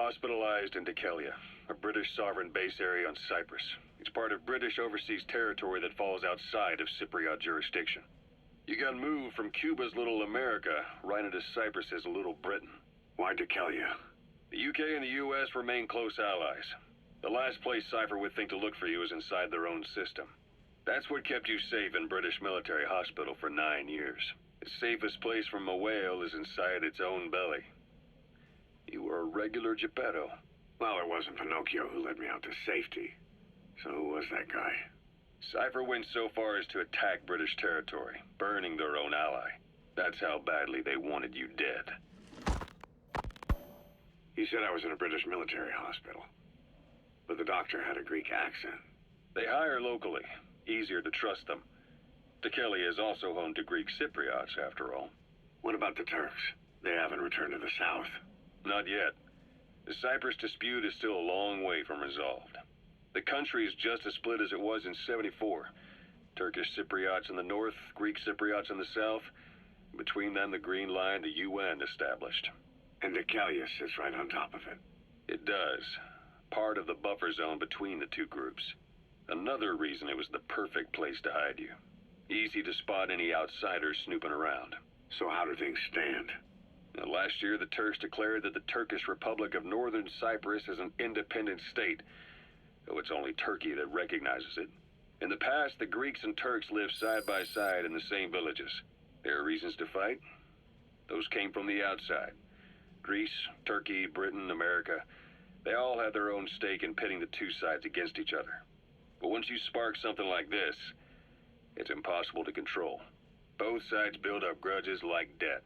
hospitalized in Dikelia, a British sovereign base area on Cyprus. It's part of British overseas territory that falls outside of Cypriot jurisdiction. You got moved from Cuba's Little America right into Cyprus's Little Britain. Why Dikelia? The UK and the US remain close allies. The last place Cypher would think to look for you is inside their own system. That's what kept you safe in British military hospital for 9 years. The safest place from a whale is inside its own belly. You were a regular Geppetto. Well, it wasn't Pinocchio who led me out to safety. So who was that guy? Cypher went so far as to attack British territory, burning their own ally. That's how badly they wanted you dead. He said I was in a British military hospital. But the doctor had a Greek accent. They hire locally. Easier to trust them. Dikelia is also home to Greek Cypriots, after all. What about the Turks? They haven't returned to the south. Not yet. The Cyprus dispute is still a long way from resolved. The country is just as split as it was in '74. Turkish Cypriots in the north, Greek Cypriots in the south. Between them, the Green Line, the UN established. And Dikelia sits right on top of it. It does. Part of the buffer zone between the two groups. Another reason it was the perfect place to hide you. Easy to spot any outsiders snooping around. So how do things stand? Now, last year, the Turks declared that the Turkish Republic of Northern Cyprus is an independent state, though it's only Turkey that recognizes it. In the past, the Greeks and Turks lived side by side in the same villages. There are reasons to fight. Those came from the outside. Greece, Turkey, Britain, America, they all had their own stake in pitting the two sides against each other. But once you spark something like this, it's impossible to control. Both sides build up grudges like debt,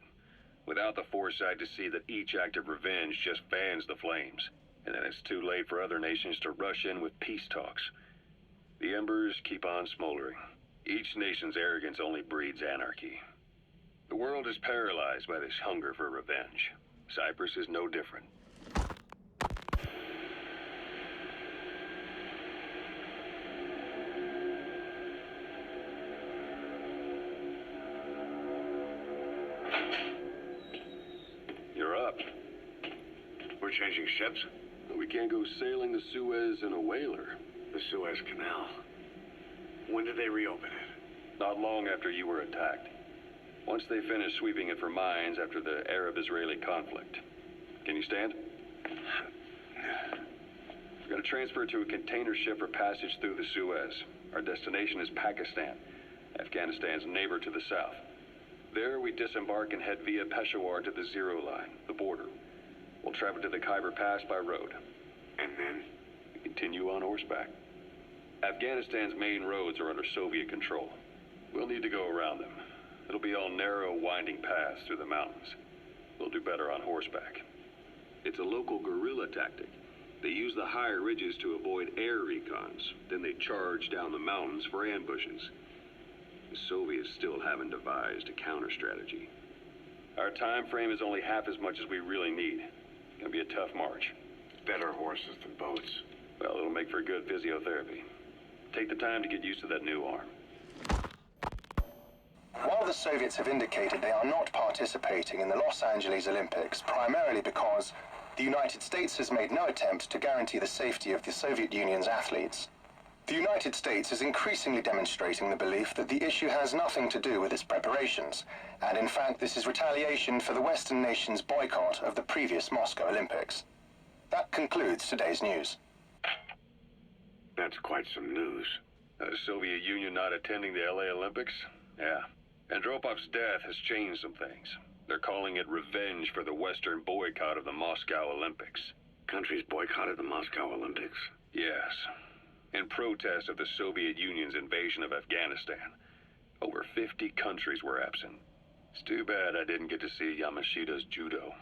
without the foresight to see that each act of revenge just fans the flames, and then it's too late for other nations to rush in with peace talks. The embers keep on smoldering. Each nation's arrogance only breeds anarchy. The world is paralyzed by this hunger for revenge. Cyprus is no different. You're up. We're changing ships? We can't go sailing the Suez in a whaler. The Suez Canal. When did they reopen it? Not long after you were attacked. Once they finished sweeping it for mines after the Arab-Israeli conflict. Can you stand? We're going to transfer to a container ship for passage through the Suez. Our destination is Pakistan, Afghanistan's neighbor to the south. There, we disembark and head via Peshawar to the Zero Line, the border. We'll travel to the Khyber Pass by road. And then? We continue on horseback. Afghanistan's main roads are under Soviet control. We'll need to go around them. It'll be all narrow, winding paths through the mountains. We'll do better on horseback. It's a local guerrilla tactic. They use the higher ridges to avoid air recons. Then they charge down the mountains for ambushes. The Soviets still haven't devised a counter strategy. Our time frame is only half as much as we really need. It's gonna be a tough march. Better horses than boats. Well, it'll make for good physiotherapy. Take the time to get used to that new arm. While the Soviets have indicated they are not participating in the Los Angeles Olympics, primarily because the United States has made no attempt to guarantee the safety of the Soviet Union's athletes, the United States is increasingly demonstrating the belief that the issue has nothing to do with its preparations, and in fact this is retaliation for the Western nations' boycott of the previous Moscow Olympics. That concludes today's news. That's quite some news. The Soviet Union not attending the LA Olympics? Yeah. Andropov's death has changed some things. They're calling it revenge for the Western boycott of the Moscow Olympics. Countries boycotted the Moscow Olympics? Yes. In protest of the Soviet Union's invasion of Afghanistan. Over 50 countries were absent. It's too bad I didn't get to see Yamashita's judo.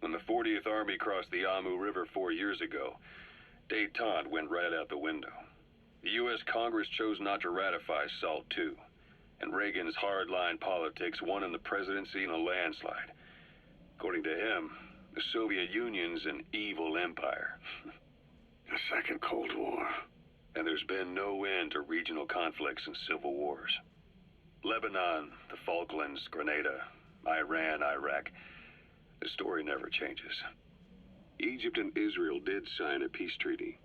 When the 40th Army crossed the Amu River 4 years ago, détente went right out the window. The U.S. Congress chose not to ratify SALT II. And Reagan's hardline politics won in the presidency in a landslide. According to him, the Soviet Union's an evil empire. A second Cold War. And there's been no end to regional conflicts and civil wars. Lebanon, the Falklands, Grenada, Iran, Iraq. The story never changes. Egypt and Israel did sign a peace treaty.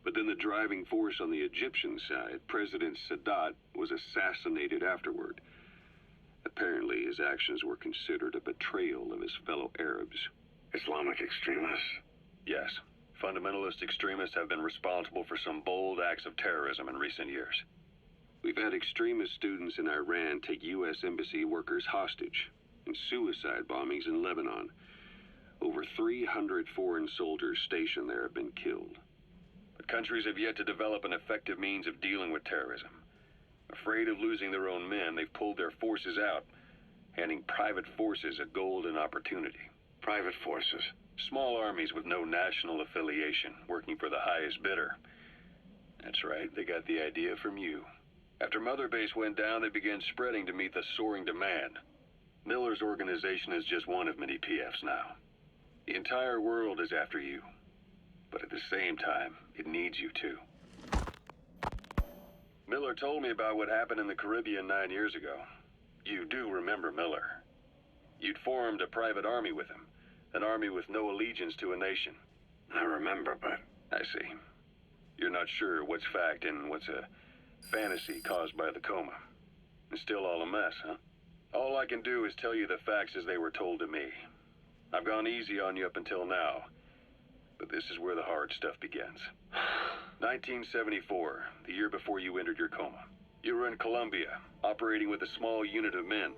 But then the driving force on the Egyptian side, President Sadat, was assassinated afterward. Apparently, his actions were considered a betrayal of his fellow Arabs. Islamic extremists? Yes, fundamentalist extremists have been responsible for some bold acts of terrorism in recent years. We've had extremist students in Iran take U.S. embassy workers hostage, and suicide bombings in Lebanon. Over 300 foreign soldiers stationed there have been killed. But countries have yet to develop an effective means of dealing with terrorism. Afraid of losing their own men, they've pulled their forces out, handing private forces a golden opportunity. Private forces? Small armies with no national affiliation, working for the highest bidder. That's right, they got the idea from you. After Mother Base went down, they began spreading to meet the soaring demand. Miller's organization is just one of many PFs now. The entire world is after you. But at the same time, it needs you too. Miller told me about what happened in the Caribbean 9 years ago. You do remember Miller. You'd formed a private army with him. An army with no allegiance to a nation. I remember, but... I see. You're not sure what's fact and what's a fantasy caused by the coma. It's still all a mess, huh? All I can do is tell you the facts as they were told to me. I've gone easy on you up until now, but this is where the hard stuff begins. 1974, the year before you entered your coma. You were in Colombia, operating with a small unit of men,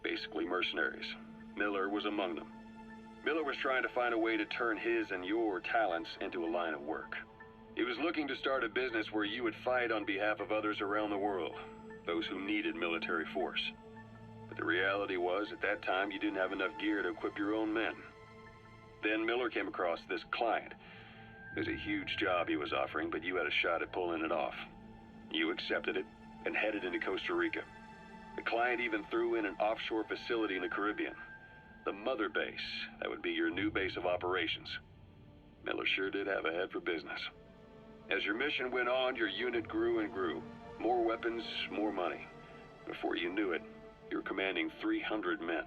basically mercenaries. Miller was among them. Miller was trying to find a way to turn his and your talents into a line of work. He was looking to start a business where you would fight on behalf of others around the world, those who needed military force. But the reality was, at that time, you didn't have enough gear to equip your own men. Then Miller came across this client. It was a huge job he was offering, but you had a shot at pulling it off. You accepted it and headed into Costa Rica. The client even threw in an offshore facility in the Caribbean. The Mother Base, that would be your new base of operations. Miller sure did have a head for business. As your mission went on, your unit grew and grew. More weapons, more money. Before you knew it, you were commanding 300 men.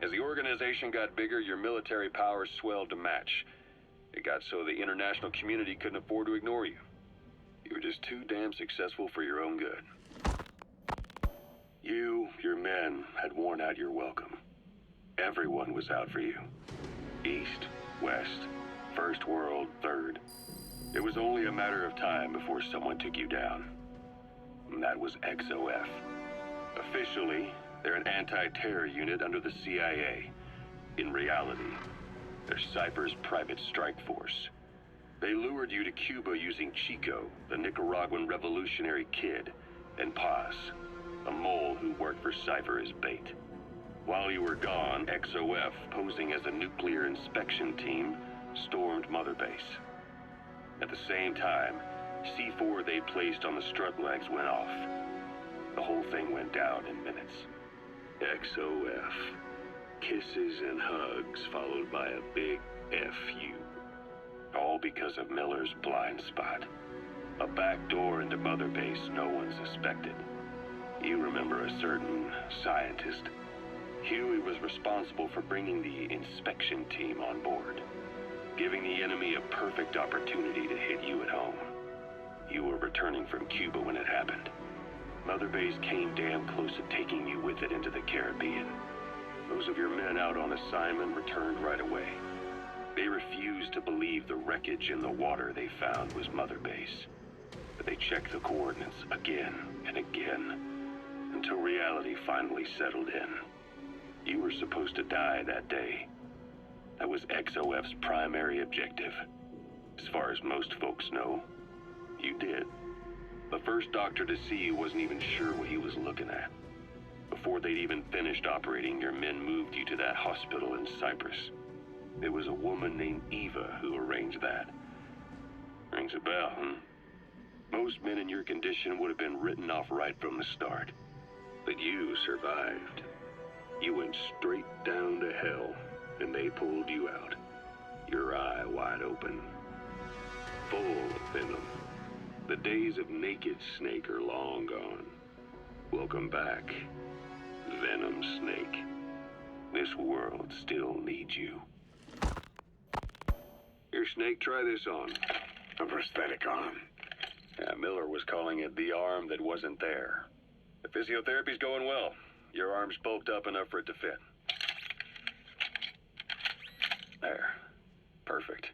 As the organization got bigger, your military powers swelled to match. It got so the international community couldn't afford to ignore you. You were just too damn successful for your own good. You, your men, had worn out your welcome. Everyone was out for you. East, West, First World, Third. It was only a matter of time before someone took you down. And that was XOF. Officially, they're an anti-terror unit under the CIA. In reality, they're Cypher's private strike force. They lured you to Cuba using Chico, the Nicaraguan revolutionary kid, and Paz, a mole who worked for Cypher as bait. While you were gone, XOF, posing as a nuclear inspection team, stormed Mother Base. At the same time, C4 they placed on the strut legs went off. The whole thing went down in minutes. XOF. Kisses and hugs followed by a big FU. All because of Miller's blind spot. A back door into Mother Base no one suspected. You remember a certain scientist. Huey was responsible for bringing the inspection team on board, giving the enemy a perfect opportunity to hit you at home. You were returning from Cuba when it happened. Mother Base came damn close to taking you with it into the Caribbean. Those of your men out on assignment returned right away. They refused to believe the wreckage in the water they found was Mother Base. But they checked the coordinates again and again, until reality finally settled in. You were supposed to die that day. That was XOF's primary objective. As far as most folks know, you did. The first doctor to see you wasn't even sure what he was looking at. Before they'd even finished operating, your men moved you to that hospital in Cyprus. It was a woman named Eva who arranged that. Rings a bell, huh? Most men in your condition would have been written off right from the start. But you survived. You went straight down to hell, and they pulled you out. Your eye wide open. Full of venom. The days of naked snake are long gone. Welcome back, Venom Snake. This world still needs you. Here, Snake, try this on. A prosthetic arm. Yeah, Miller was calling it the arm that wasn't there. The physiotherapy's going well. Your arm's bulked up enough for it to fit. There. Perfect.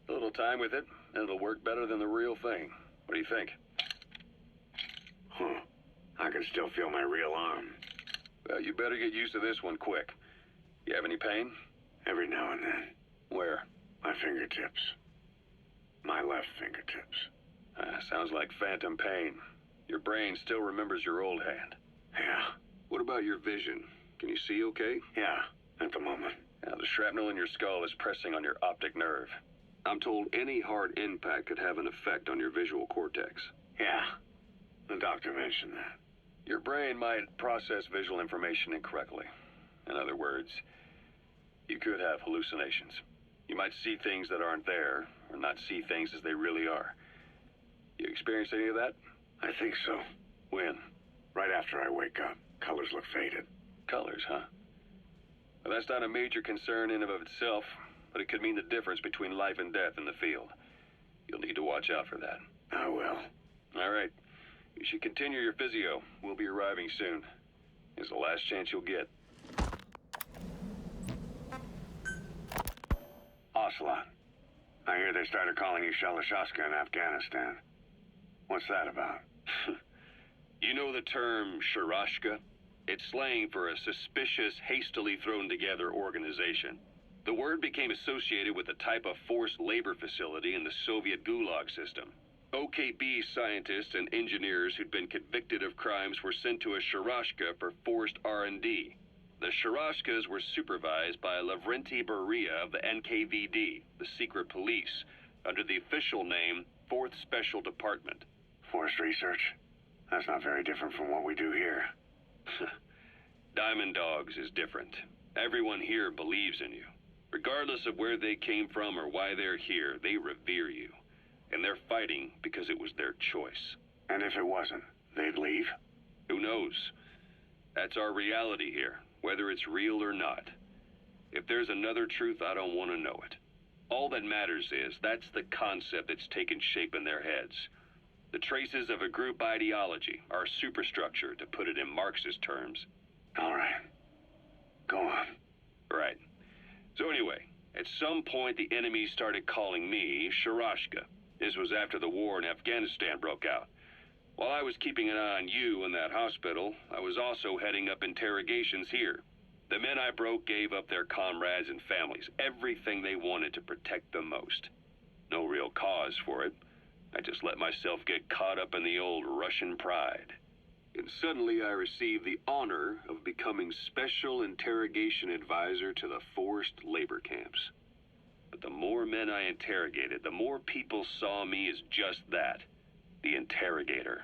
A little time with it, and it'll work better than the real thing. What do you think? Huh. I can still feel my real arm. Well, you better get used to this one quick. You have any pain? Every now and then. Where? My fingertips. My left fingertips. Sounds like phantom pain. Your brain still remembers your old hand. Yeah. What about your vision? Can you see okay? Yeah, at the moment. Now, the shrapnel in your skull is pressing on your optic nerve. I'm told any hard impact could have an effect on your visual cortex. Yeah. The doctor mentioned that. Your brain might process visual information incorrectly. In other words, you could have hallucinations. You might see things that aren't there, or not see things as they really are. You experience any of that? I think so. When? Right after I wake up. Colors look faded. Colors, huh? Well, that's not a major concern in and of itself, but it could mean the difference between life and death in the field. You'll need to watch out for that. I will. All right. You should continue your physio. We'll be arriving soon. It's the last chance you'll get. Ocelot. I hear they started calling you Shalashaska in Afghanistan. What's that about? You know the term Sharashka? It's slang for a suspicious, hastily thrown together organization. The word became associated with a type of forced labor facility in the Soviet Gulag system. OKB scientists and engineers who'd been convicted of crimes were sent to a Sharashka for forced R&D. The Sharashkas were supervised by Lavrenti Beria of the NKVD, the secret police, under the official name 4th Special Department. Forced research? That's not very different from what we do here. Diamond Dogs is different. Everyone here believes in you. Regardless of where they came from or why they're here, they revere you. And they're fighting because it was their choice. And if it wasn't, they'd leave? Who knows? That's our reality here, whether it's real or not. If there's another truth, I don't want to know it. All that matters is that's the concept that's taken shape in their heads. The traces of a group ideology, our superstructure, to put it in Marxist terms. All right. Go on. Right. So anyway, at some point the enemy started calling me Sharashka. This was after the war in Afghanistan broke out. While I was keeping an eye on you in that hospital, I was also heading up interrogations here. The men I broke gave up their comrades and families, everything they wanted to protect them most. No real cause for it. I just let myself get caught up in the old Russian pride. And suddenly I received the honor of becoming Special Interrogation Advisor to the forced labor camps. But the more men I interrogated, the more people saw me as just that, the interrogator.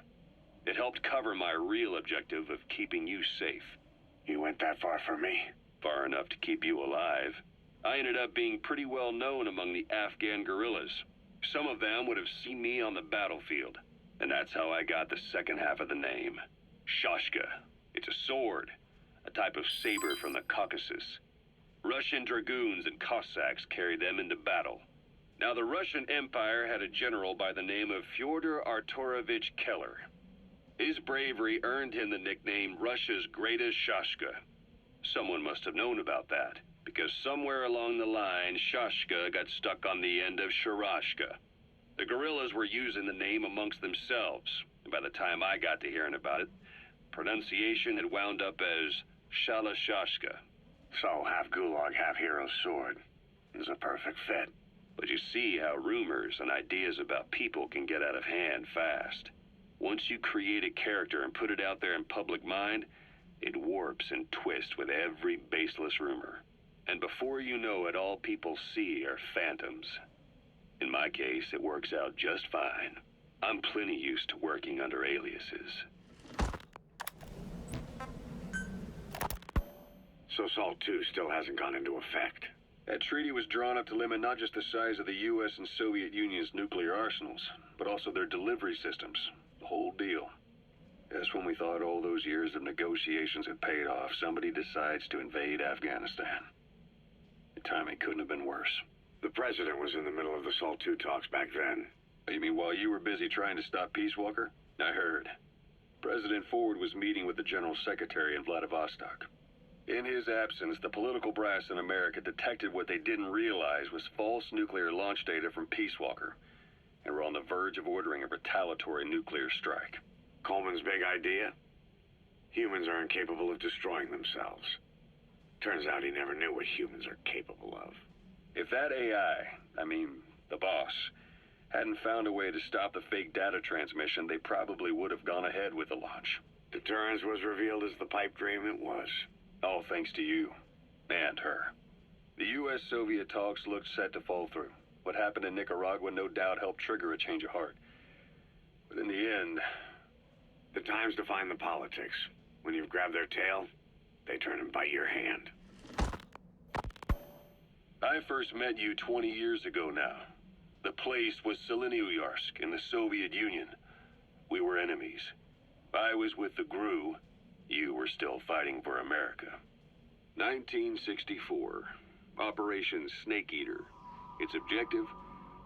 It helped cover my real objective of keeping you safe. You went that far for me? Far enough to keep you alive. I ended up being pretty well known among the Afghan guerrillas. Some of them would have seen me on the battlefield, and that's how I got the second half of the name. Shashka. It's a sword, a type of saber from the Caucasus. Russian dragoons and Cossacks carried them into battle. Now, the Russian Empire had a general by the name of Fyodor Arturovich Keller. His bravery earned him the nickname Russia's Greatest Shashka. Someone must have known about that, because somewhere along the line, Shashka got stuck on the end of Sharashka. The guerrillas were using the name amongst themselves, and by the time I got to hearing about it, pronunciation had wound up as Shalashashka. So, half Gulag, half Hero's sword. Is a perfect fit. But you see how rumors and ideas about people can get out of hand fast. Once you create a character and put it out there in public mind, it warps and twists with every baseless rumor. And before you know it, all people see are phantoms. In my case, it works out just fine. I'm plenty used to working under aliases. So SALT II still hasn't gone into effect? That treaty was drawn up to limit not just the size of the U.S. and Soviet Union's nuclear arsenals, but also their delivery systems. The whole deal. Just when we thought all those years of negotiations had paid off, somebody decides to invade Afghanistan. The timing couldn't have been worse. The president was in the middle of the SALT II talks back then. You mean while you were busy trying to stop Peace Walker? I heard. President Ford was meeting with the General Secretary in Vladivostok. In his absence, the political brass in America detected what they didn't realize was false nuclear launch data from Peace Walker, and were on the verge of ordering a retaliatory nuclear strike. Coleman's big idea? Humans are incapable of destroying themselves. Turns out he never knew what humans are capable of. If that AI, the boss, hadn't found a way to stop the fake data transmission, they probably would have gone ahead with the launch. Deterrence was revealed as the pipe dream it was. All thanks to you. And her. The U.S.-Soviet talks looked set to fall through. What happened in Nicaragua no doubt helped trigger a change of heart. But in the end... The time's to find the politics. When you've grabbed their tail, they turn and bite your hand. I first met you 20 years ago now. The place was Selenouyarsk in the Soviet Union. We were enemies. I was with the GRU. You were still fighting for America. 1964. Operation Snake Eater. Its objective?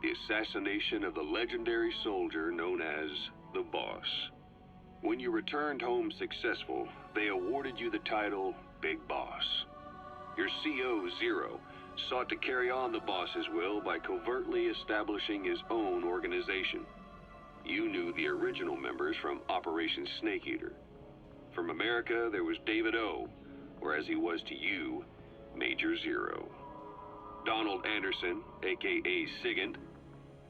The assassination of the legendary soldier known as the Boss. When you returned home successful, they awarded you the title Big Boss. Your CO, Zero, sought to carry on the boss's will by covertly establishing his own organization. You knew the original members from Operation Snake Eater. From America, there was David O, or as he was to you, Major Zero. Donald Anderson, a.k.a. Sigint,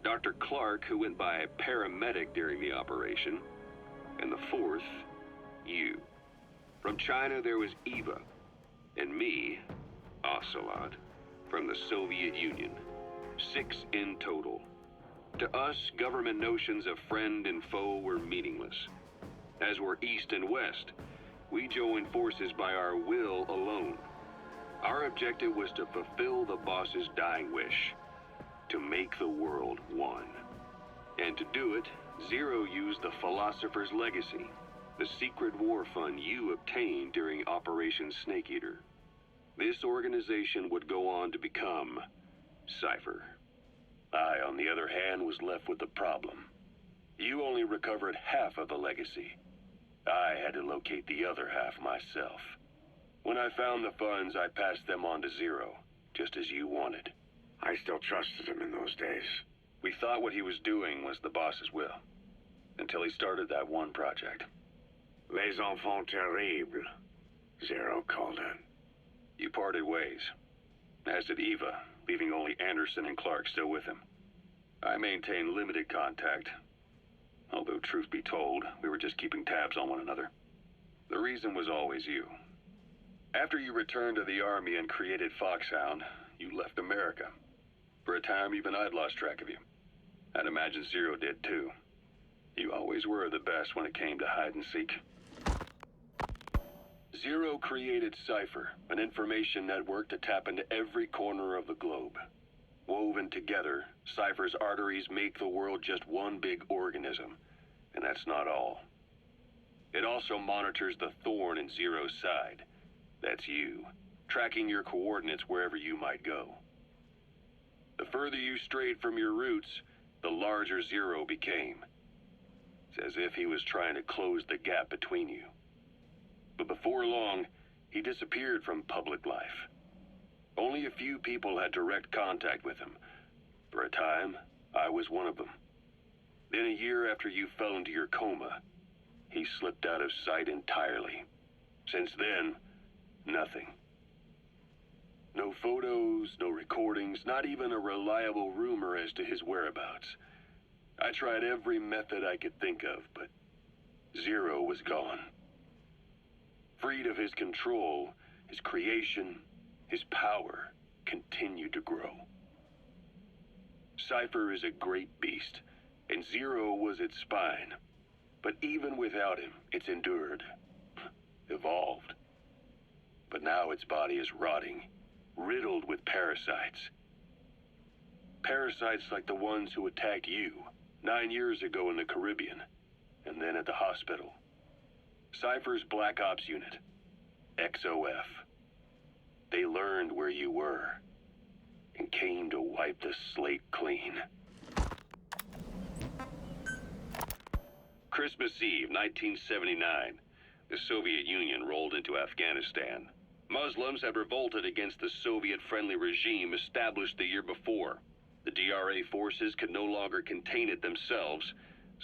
Dr. Clark, who went by paramedic during the operation, and the fourth, you. From China, there was Eva, and me, Ocelot, from the Soviet Union. 6 in total. To us, government notions of friend and foe were meaningless. As were East and West, we joined forces by our will alone. Our objective was to fulfill the boss's dying wish, to make the world one. And to do it, Zero used the Philosopher's Legacy, the secret war fund you obtained during Operation Snake Eater. This organization would go on to become Cypher. I, on the other hand, was left with the problem. You only recovered half of the legacy. I had to locate the other half myself. When I found the funds, I passed them on to Zero, just as you wanted. I still trusted him in those days. We thought what he was doing was the boss's will, until he started that one project. Les enfants terribles, Zero called it. You parted ways, as did Eva, leaving only Anderson and Clark still with him. I maintained limited contact, although truth be told, we were just keeping tabs on one another. The reason was always you. After you returned to the Army and created Foxhound, you left America. For a time, even I'd lost track of you. I'd imagine Zero did too. You always were the best when it came to hide and seek. Zero created Cypher, an information network to tap into every corner of the globe. Woven together, Cypher's arteries make the world just one big organism, and that's not all. It also monitors the thorn in Zero's side. That's you, tracking your coordinates wherever you might go. The further you strayed from your roots, the larger Zero became. It's as if he was trying to close the gap between you. But before long, he disappeared from public life. Only a few people had direct contact with him. For a time, I was one of them. Then a year after you fell into your coma, he slipped out of sight entirely. Since then, nothing. No photos, no recordings, not even a reliable rumor as to his whereabouts. I tried every method I could think of, but Zero was gone. Freed of his control, his creation, his power continued to grow. Cypher is a great beast, and Zero was its spine. But even without him, it's endured, evolved. But now its body is rotting, riddled with parasites. Parasites like the ones who attacked you 9 years ago in the Caribbean, and then at the hospital. Cypher's Black Ops Unit, XOF. They learned where you were. and came to wipe the slate clean. Christmas Eve, 1979, the Soviet Union rolled into Afghanistan. Muslims had revolted against the Soviet-friendly regime established the year before. The DRA forces could no longer contain it themselves,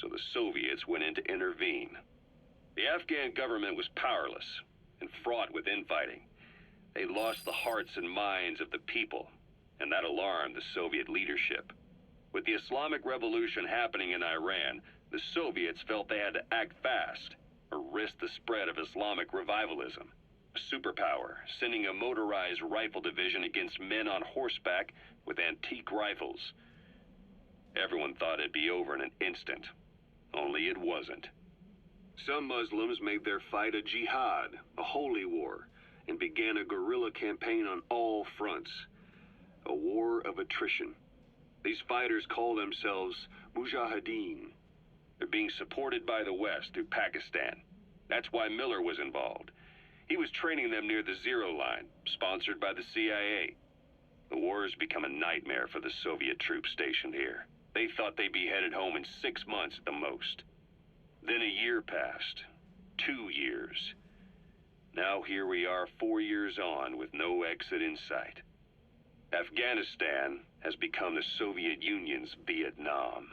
so the Soviets went in to intervene. The Afghan government was powerless and fraught with infighting. They lost the hearts and minds of the people, and that alarmed the Soviet leadership. With the Islamic Revolution happening in Iran, the Soviets felt they had to act fast or risk the spread of Islamic revivalism. A superpower, sending a motorized rifle division against men on horseback with antique rifles. Everyone thought it'd be over in an instant, only it wasn't. Some Muslims made their fight a jihad, a holy war, and began a guerrilla campaign on all fronts. A war of attrition. These fighters call themselves Mujahideen. They're being supported by the West through Pakistan. That's why Miller was involved. He was training them near the Zero Line, sponsored by the CIA. The war has become a nightmare for the Soviet troops stationed here. They thought they'd be headed home in 6 months at the most. Then a year passed. 2 years. Now here we are 4 years on with no exit in sight. Afghanistan has become the Soviet Union's Vietnam.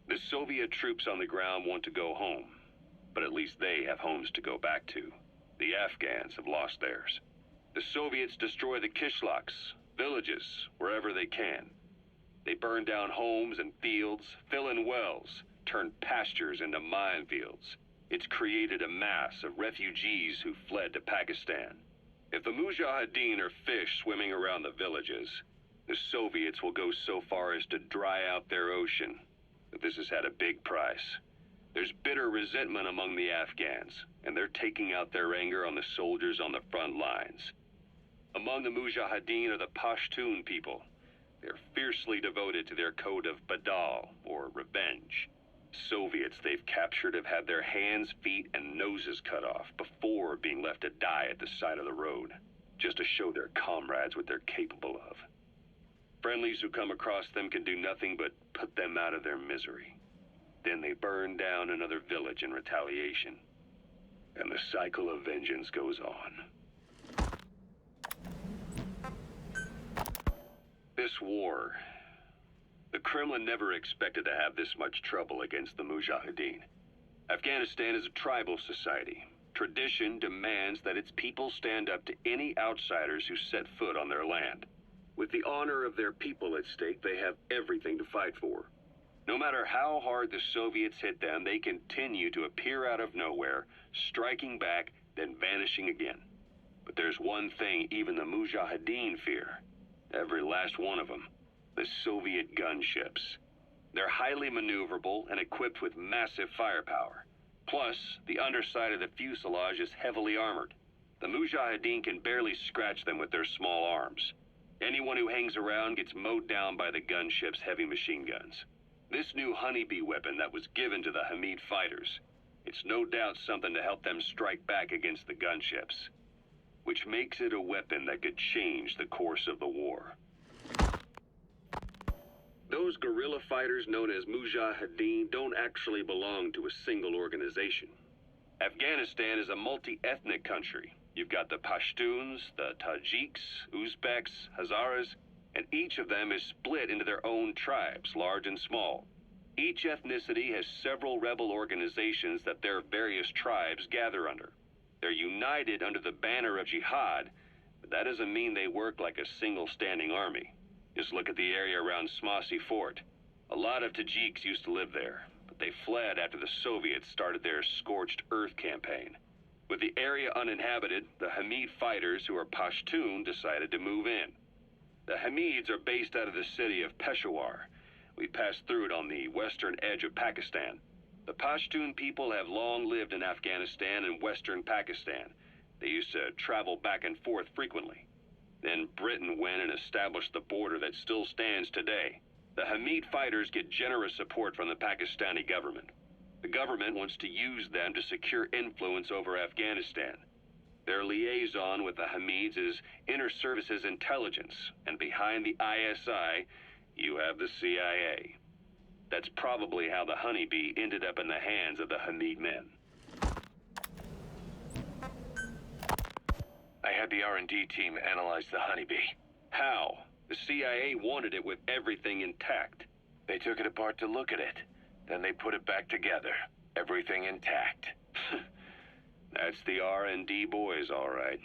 The Soviet troops on the ground want to go home, but at least they have homes to go back to. The Afghans have lost theirs. The Soviets destroy the kishlaks, villages, wherever they can. They burn down homes and fields, fill in wells, turn pastures into minefields. It's created a mass of refugees who fled to Pakistan. If the Mujahideen are fish swimming around the villages, the Soviets will go so far as to dry out their ocean. But this has had a big price. There's bitter resentment among the Afghans, and they're taking out their anger on the soldiers on the front lines. Among the Mujahideen are the Pashtun people. They're fiercely devoted to their code of Badal, or revenge. Soviets they've captured have had their hands, feet, and noses cut off before being left to die at the side of the road, just to show their comrades what they're capable of. Friendlies who come across them can do nothing but put them out of their misery. Then they burn down another village in retaliation. And the cycle of vengeance goes on. This war, the Kremlin never expected to have this much trouble against the Mujahideen. Afghanistan is a tribal society. Tradition demands that its people stand up to any outsiders who set foot on their land. With the honor of their people at stake, they have everything to fight for. No matter how hard the Soviets hit them, they continue to appear out of nowhere, striking back, then vanishing again. But there's one thing even the Mujahideen fear. Every last one of them. The Soviet gunships. They're highly maneuverable and equipped with massive firepower. Plus, the underside of the fuselage is heavily armored. The Mujahideen can barely scratch them with their small arms. Anyone who hangs around gets mowed down by the gunship's heavy machine guns. This new honeybee weapon that was given to the Hamid fighters, it's no doubt something to help them strike back against the gunships, which makes it a weapon that could change the course of the war. Those guerrilla fighters known as Mujahideen don't actually belong to a single organization. Afghanistan is a multi-ethnic country. You've got the Pashtuns, the Tajiks, Uzbeks, Hazaras, and each of them is split into their own tribes, large and small. Each ethnicity has several rebel organizations that their various tribes gather under. They're united under the banner of jihad, but that doesn't mean they work like a single standing army. Just look at the area around J-masta-P Fort. A lot of Tajiks used to live there, but they fled after the Soviets started their scorched earth campaign. With the area uninhabited, the Hamid fighters, who are Pashtun, decided to move in. The Hamids are based out of the city of Peshawar. We passed through it on the western edge of Pakistan. The Pashtun people have long lived in Afghanistan and western Pakistan. They used to travel back and forth frequently. Then Britain went and established the border that still stands today. The Hamid fighters get generous support from the Pakistani government. The government wants to use them to secure influence over Afghanistan. Their liaison with the Hamids is Inter-Services Intelligence, and behind the ISI, you have the CIA. That's probably how the Honeybee ended up in the hands of the Hamid men. I had the R&D team analyze the Honeybee. How? The CIA wanted it with everything intact. They took it apart to look at it. Then they put it back together. Everything intact. That's the R&D boys, all right.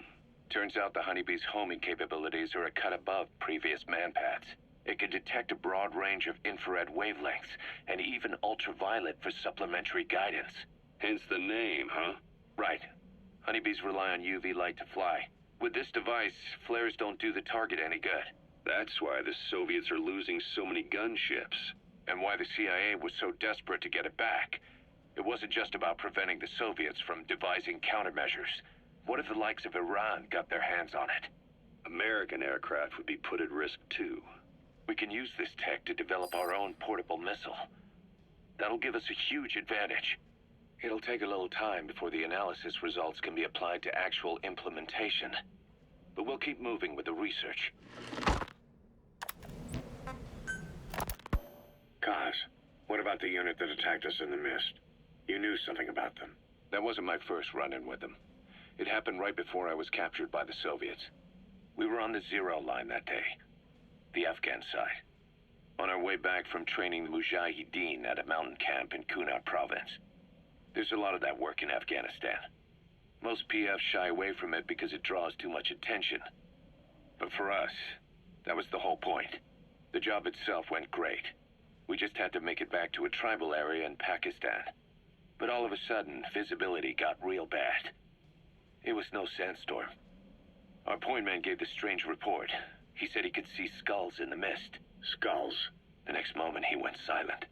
Turns out the Honeybee's homing capabilities are a cut above previous manpads. It can detect a broad range of infrared wavelengths, and even ultraviolet for supplementary guidance. Hence the name, huh? Right. Honeybees rely on UV light to fly. With this device, flares don't do the target any good. That's why the Soviets are losing so many gunships. And why the CIA was so desperate to get it back. It wasn't just about preventing the Soviets from devising countermeasures. What if the likes of Iran got their hands on it? American aircraft would be put at risk too. We can use this tech to develop our own portable missile. That'll give us a huge advantage. It'll take a little time before the analysis results can be applied to actual implementation. But we'll keep moving with the research. Kaz, what about the unit that attacked us in the mist? You knew something about them. That wasn't my first run-in with them. It happened right before I was captured by the Soviets. We were on the zero line that day, the Afghan side, on our way back from training the Mujahideen at a mountain camp in Kunar province. There's a lot of that work in Afghanistan. Most PFs shy away from it because it draws too much attention. But for us, that was the whole point. The job itself went great. We just had to make it back to a tribal area in Pakistan. But all of a sudden, visibility got real bad. It was no sandstorm. Our point man gave this strange report. He said he could see skulls in the mist. Skulls? The next moment, he went silent.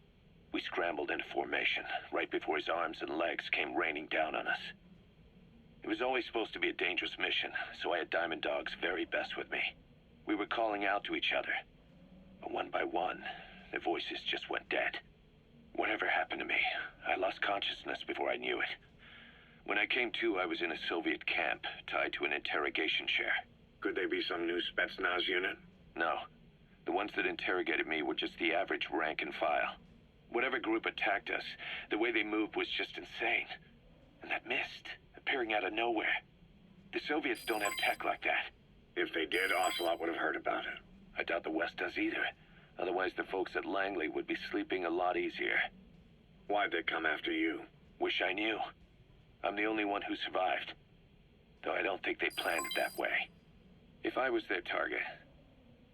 We scrambled into formation, right before his arms and legs came raining down on us. It was always supposed to be a dangerous mission, so I had Diamond Dog's very best with me. We were calling out to each other. But one by one, their voices just went dead. Whatever happened to me, I lost consciousness before I knew it. When I came to, I was in a Soviet camp, tied to an interrogation chair. Could they be some new Spetsnaz unit? No. The ones that interrogated me were just the average rank and file. Whatever group attacked us, the way they moved was just insane. And that mist, appearing out of nowhere. The Soviets don't have tech like that. If they did, Ocelot would have heard about it. I doubt the West does either. Otherwise, the folks at Langley would be sleeping a lot easier. Why'd they come after you? Wish I knew. I'm the only one who survived. Though I don't think they planned it that way. If I was their target,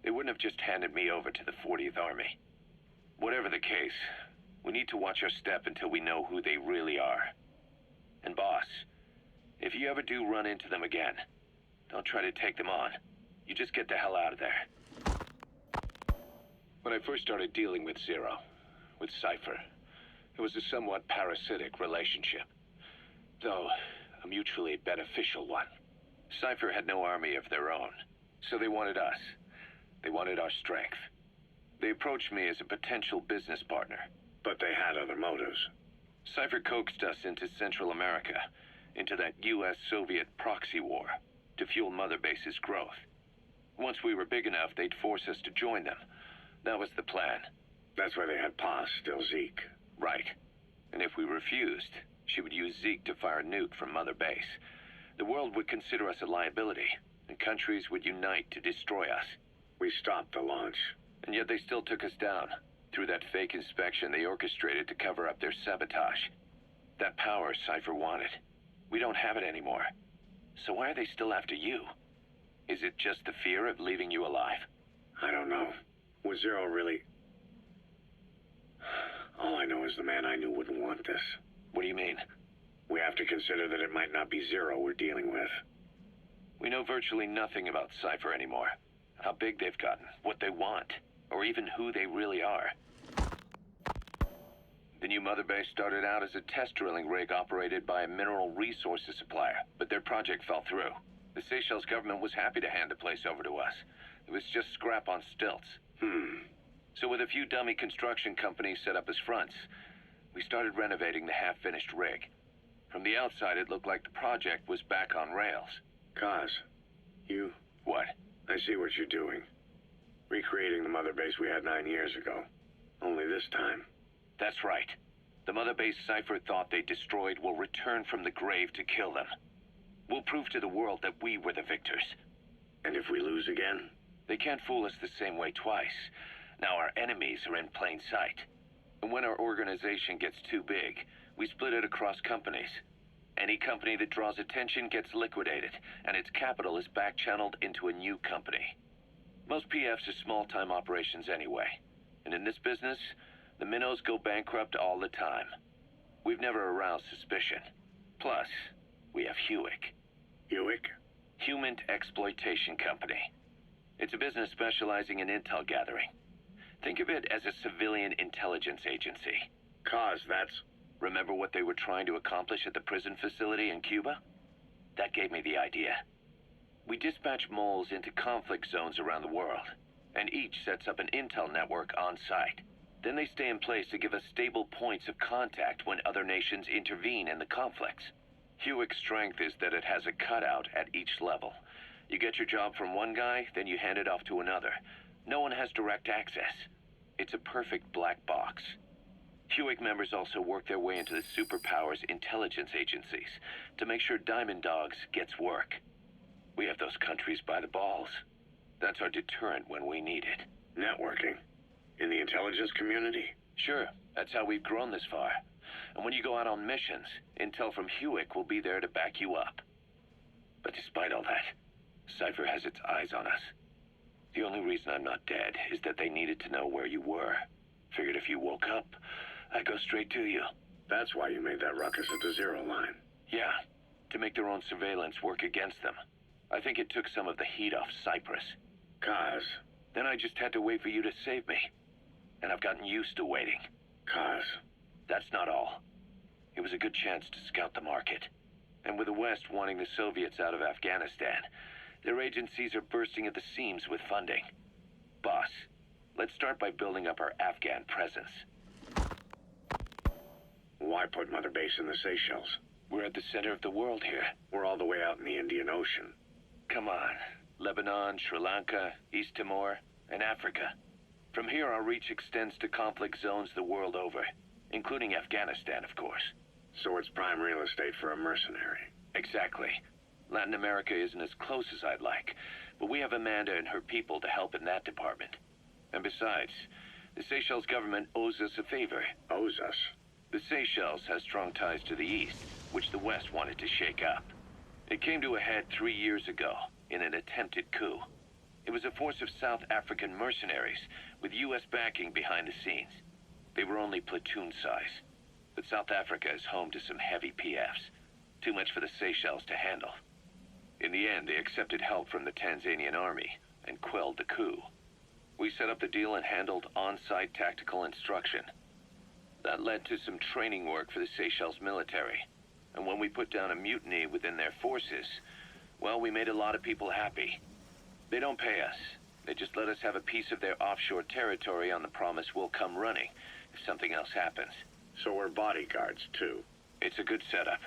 they wouldn't have just handed me over to the 40th Army. Whatever the case, we need to watch our step until we know who they really are. And boss, if you ever do run into them again, don't try to take them on. You just get the hell out of there. When I first started dealing with Zero, with Cypher, it was a somewhat parasitic relationship. Though, a mutually beneficial one. Cypher had no army of their own, so they wanted us. They wanted our strength. They approached me as a potential business partner. But they had other motives. Cypher coaxed us into Central America, into that U.S.-Soviet proxy war, to fuel Mother Base's growth. Once we were big enough, they'd force us to join them. That was the plan. That's why they had Paz, still Zeke. Right. And if we refused, she would use Zeke to fire a nuke from Mother Base. The world would consider us a liability, and countries would unite to destroy us. We stopped the launch. And yet they still took us down. Through that fake inspection they orchestrated to cover up their sabotage. That power Cypher wanted. We don't have it anymore. So why are they still after you? Is it just the fear of leaving you alive? I don't know. Was Zero really... All I know is the man I knew wouldn't want this. What do you mean? We have to consider that it might not be Zero we're dealing with. We know virtually nothing about Cypher anymore. How big they've gotten, what they want, or even who they really are. The new Mother Base started out as a test drilling rig operated by a mineral resources supplier, but their project fell through. The Seychelles government was happy to hand the place over to us. It was just scrap on stilts. So with a few dummy construction companies set up as fronts, we started renovating the half-finished rig. From the outside, it looked like the project was back on rails. Kaz, you... What? I see what you're doing. Recreating the mother base we had 9 years ago. Only this time. That's right. The Mother Base Cypher thought they destroyed will return from the grave to kill them. We'll prove to the world that we were the victors. And if we lose again? They can't fool us the same way twice. Now our enemies are in plain sight. And when our organization gets too big, we split it across companies. Any company that draws attention gets liquidated, and its capital is back-channeled into a new company. Most PFs are small-time operations anyway. And in this business, the minnows go bankrupt all the time. We've never aroused suspicion. Plus, we have Huey. Huey? Human Exploitation Company. It's a business specializing in intel gathering. Think of it as a civilian intelligence agency. Kaz, that's... Remember what they were trying to accomplish at the prison facility in Cuba? That gave me the idea. We dispatch moles into conflict zones around the world, and each sets up an intel network on site. Then they stay in place to give us stable points of contact when other nations intervene in the conflicts. Huey's strength is that it has a cutout at each level. You get your job from one guy, then you hand it off to another. No one has direct access. It's a perfect black box. Huey members also work their way into the superpowers intelligence agencies to make sure Diamond Dogs gets work. We have those countries by the balls. That's our deterrent when we need it. Networking? In the intelligence community? Sure, that's how we've grown this far. And when you go out on missions, intel from Huey will be there to back you up. But despite all that, Cypher has its eyes on us. The only reason I'm not dead is that they needed to know where you were. Figured if you woke up, I'd go straight to you. That's why you made that ruckus at the Zero Line. Yeah, to make their own surveillance work against them. I think it took some of the heat off Cyprus. Kaz. Then I just had to wait for you to save me. And I've gotten used to waiting. Kaz. That's not all. It was a good chance to scout the market. And with the West wanting the Soviets out of Afghanistan, their agencies are bursting at the seams with funding. Boss, let's start by building up our Afghan presence. Why put Mother Base in the Seychelles? We're at the center of the world here. We're all the way out in the Indian Ocean. Come on. Lebanon, Sri Lanka, East Timor, and Africa. From here, our reach extends to conflict zones the world over, including Afghanistan, of course. So it's prime real estate for a mercenary. Exactly. Latin America isn't as close as I'd like, but we have Amanda and her people to help in that department. And besides, the Seychelles government owes us a favor. Owes us? The Seychelles has strong ties to the east, which the West wanted to shake up. It came to a head 3 years ago, in an attempted coup. It was a force of South African mercenaries, with U.S. backing behind the scenes. They were only platoon size. But South Africa is home to some heavy PFs. Too much for the Seychelles to handle. In the end, they accepted help from the Tanzanian army and quelled the coup. We set up the deal and handled on-site tactical instruction. That led to some training work for the Seychelles military. And when we put down a mutiny within their forces, well, we made a lot of people happy. They don't pay us. They just let us have a piece of their offshore territory on the promise we'll come running if something else happens. So we're bodyguards, too. It's a good setup.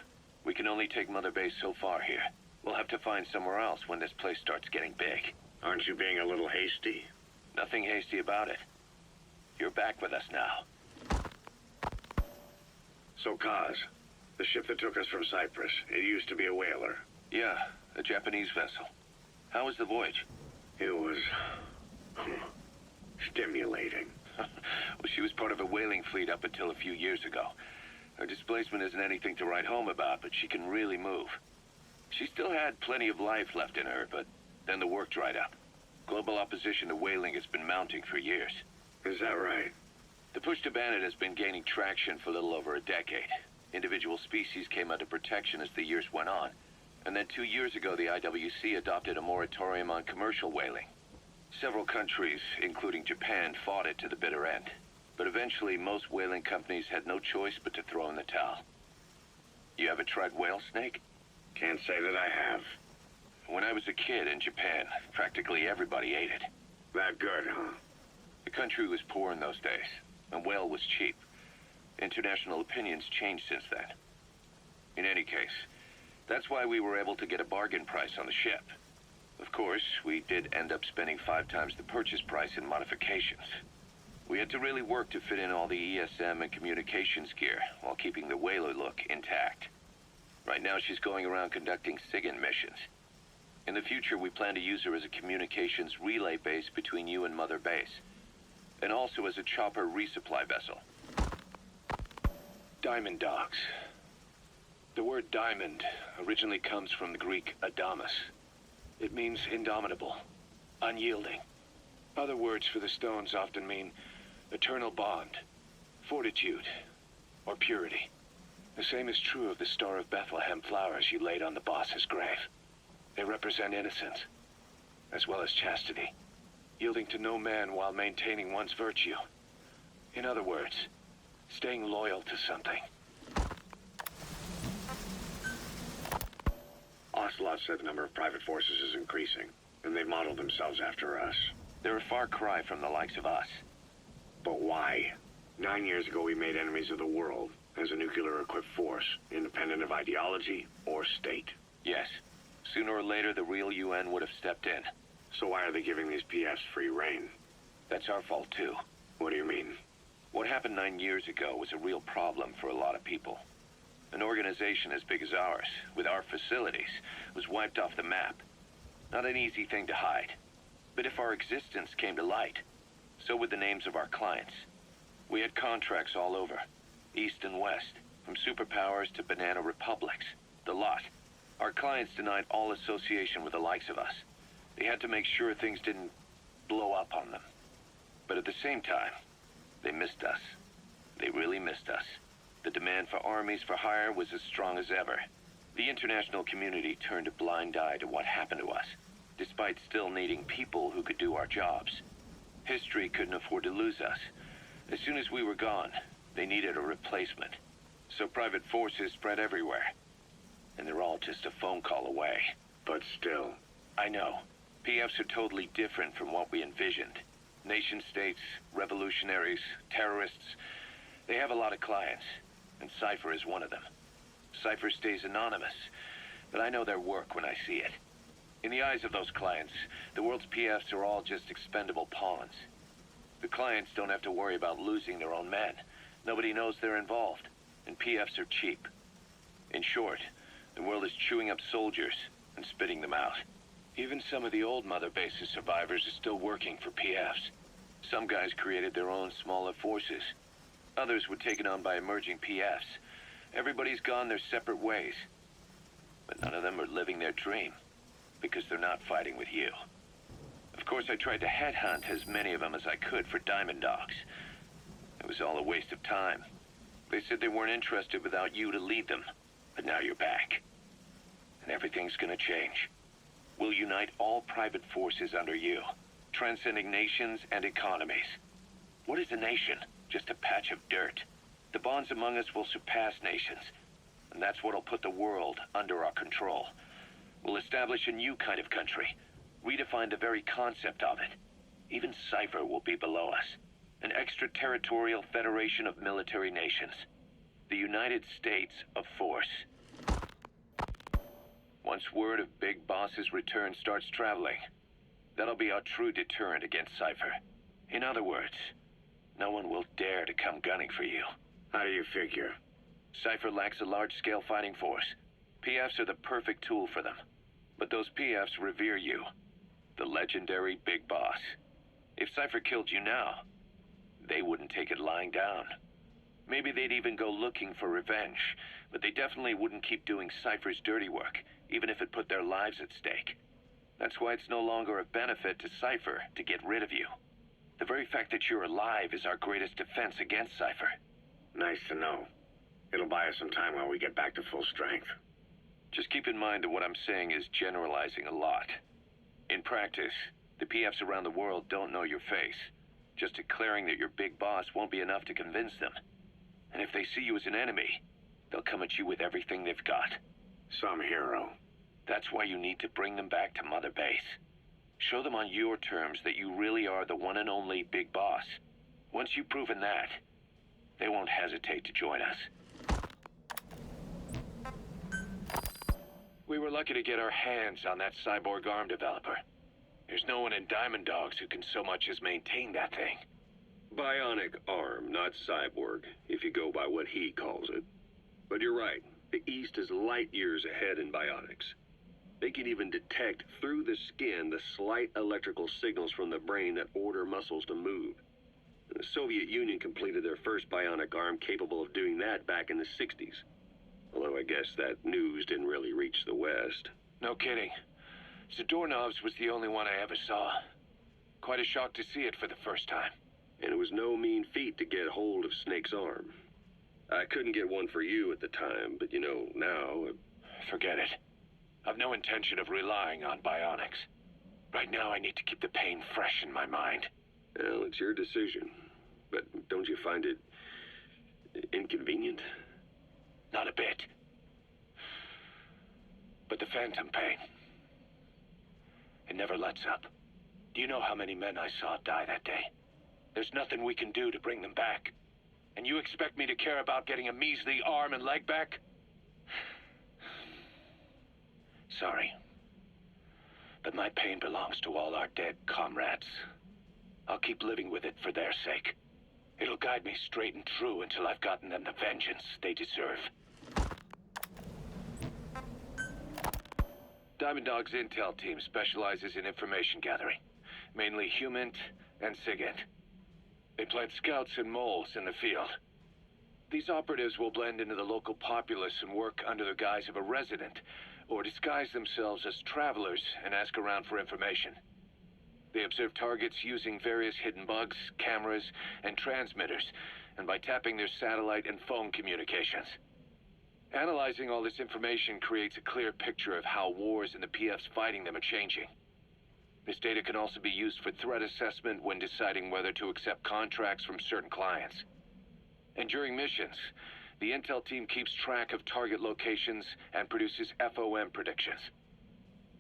We can only take Mother Base so far here. We'll have to find somewhere else when this place starts getting big. Aren't you being a little hasty? Nothing hasty about it. You're back with us now. So, Kaz, the ship that took us from Cyprus, it used to be a whaler. Yeah, a Japanese vessel. How was the voyage? It was... stimulating. Well, she was part of a whaling fleet up until a few years ago. Her displacement isn't anything to write home about, but she can really move. She still had plenty of life left in her, but then the work dried up. Global opposition to whaling has been mounting for years. Is that right? The push to ban it has been gaining traction for a little over a decade. Individual species came under protection as the years went on. And then 2 years ago, the IWC adopted a moratorium on commercial whaling. Several countries, including Japan, fought it to the bitter end. But eventually, most whaling companies had no choice but to throw in the towel. You ever tried whale snake? Can't say that I have. When I was a kid in Japan, practically everybody ate it. That good, huh? The country was poor in those days, and whale was cheap. International opinions changed since then. In any case, that's why we were able to get a bargain price on the ship. Of course, we did end up spending 5 times the purchase price in modifications. We had to really work to fit in all the ESM and communications gear while keeping the whaler look intact. Right now, she's going around conducting SIGINT missions. In the future, we plan to use her as a communications relay base between you and Mother Base, and also as a chopper resupply vessel. Diamond dogs. The word diamond originally comes from the Greek adamas. It means indomitable, unyielding. Other words for the stones often mean eternal bond, fortitude, or purity. The same is true of the Star of Bethlehem flowers you laid on the boss's grave. They represent innocence, as well as chastity, yielding to no man while maintaining one's virtue. In other words, staying loyal to something. Ocelot said the number of private forces is increasing, and they've modeled themselves after us. They're a far cry from the likes of us. But why? 9 years ago, we made enemies of the world as a nuclear-equipped force, independent of ideology or state. Yes. Sooner or later, the real UN would have stepped in. So why are they giving these PFs free rein? That's our fault, too. What do you mean? What happened 9 years ago was a real problem for a lot of people. An organization as big as ours, with our facilities, was wiped off the map. Not an easy thing to hide. But if our existence came to light, so would the names of our clients. We had contracts all over, east and west, from superpowers to banana republics, the lot. Our clients denied all association with the likes of us. They had to make sure things didn't blow up on them. But at the same time, they missed us. They really missed us. The demand for armies for hire was as strong as ever. The international community turned a blind eye to what happened to us, despite still needing people who could do our jobs. History couldn't afford to lose us. As soon as we were gone, they needed a replacement. So private forces spread everywhere. And they're all just a phone call away. But still. I know. PFs are totally different from what we envisioned. Nation-states, revolutionaries, terrorists, they have a lot of clients, and Cypher is one of them. Cypher stays anonymous, but I know their work when I see it. In the eyes of those clients, the world's PFs are all just expendable pawns. The clients don't have to worry about losing their own men. Nobody knows they're involved, and PFs are cheap. In short, the world is chewing up soldiers and spitting them out. Even some of the old Mother Base's survivors are still working for PFs. Some guys created their own smaller forces. Others were taken on by emerging PFs. Everybody's gone their separate ways. But none of them are living their dream, because they're not fighting with you. Of course, I tried to headhunt as many of them as I could for Diamond Dogs. It was all a waste of time. They said they weren't interested without you to lead them, but now you're back. And everything's gonna change. We'll unite all private forces under you, transcending nations and economies. What is a nation? Just a patch of dirt. The bonds among us will surpass nations, and that's what'll put the world under our control. We'll establish a new kind of country, redefine the very concept of it. Even Cypher will be below us, an extraterritorial federation of military nations. The United States of Force. Once word of Big Boss's return starts traveling, that'll be our true deterrent against Cypher. In other words, no one will dare to come gunning for you. How do you figure? Cypher lacks a large-scale fighting force. PFs are the perfect tool for them. But those PFs revere you, the legendary Big Boss. If Cypher killed you now, they wouldn't take it lying down. Maybe they'd even go looking for revenge, but they definitely wouldn't keep doing Cypher's dirty work, even if it put their lives at stake. That's why it's no longer a benefit to Cypher to get rid of you. The very fact that you're alive is our greatest defense against Cypher. Nice to know. It'll buy us some time while we get back to full strength. Just keep in mind that what I'm saying is generalizing a lot. In practice, the PFs around the world don't know your face. Just declaring that you're Big Boss won't be enough to convince them. And if they see you as an enemy, they'll come at you with everything they've got. Some hero. That's why you need to bring them back to Mother Base. Show them on your terms that you really are the one and only Big Boss. Once you've proven that, they won't hesitate to join us. We were lucky to get our hands on that cyborg arm developer. There's no one in Diamond Dogs who can so much as maintain that thing. Bionic arm, not cyborg, if you go by what he calls it. But you're right, the East is light years ahead in bionics. They can even detect through the skin the slight electrical signals from the brain that order muscles to move. And the Soviet Union completed their first bionic arm capable of doing that back in the 60s. Although I guess that news didn't really reach the West. No kidding. Zadorov's was the only one I ever saw. Quite a shock to see it for the first time. And it was no mean feat to get hold of Snake's arm. I couldn't get one for you at the time, but you know, now... Forget it. I've no intention of relying on bionics. Right now I need to keep the pain fresh in my mind. Well, it's your decision. But don't you find it... inconvenient? Not a bit. But the phantom pain... it never lets up. Do you know how many men I saw die that day? There's nothing we can do to bring them back. And you expect me to care about getting a measly arm and leg back? Sorry. But my pain belongs to all our dead comrades. I'll keep living with it for their sake. It'll guide me straight and true until I've gotten them the vengeance they deserve. Diamond Dog's intel team specializes in information gathering, mainly HUMINT and SIGINT. They plant scouts and moles in the field. These operatives will blend into the local populace and work under the guise of a resident, or disguise themselves as travelers and ask around for information. They observe targets using various hidden bugs, cameras, and transmitters, and by tapping their satellite and phone communications. Analyzing all this information creates a clear picture of how wars and the PFs fighting them are changing. This data can also be used for threat assessment when deciding whether to accept contracts from certain clients. And during missions, the intel team keeps track of target locations and produces FOM predictions,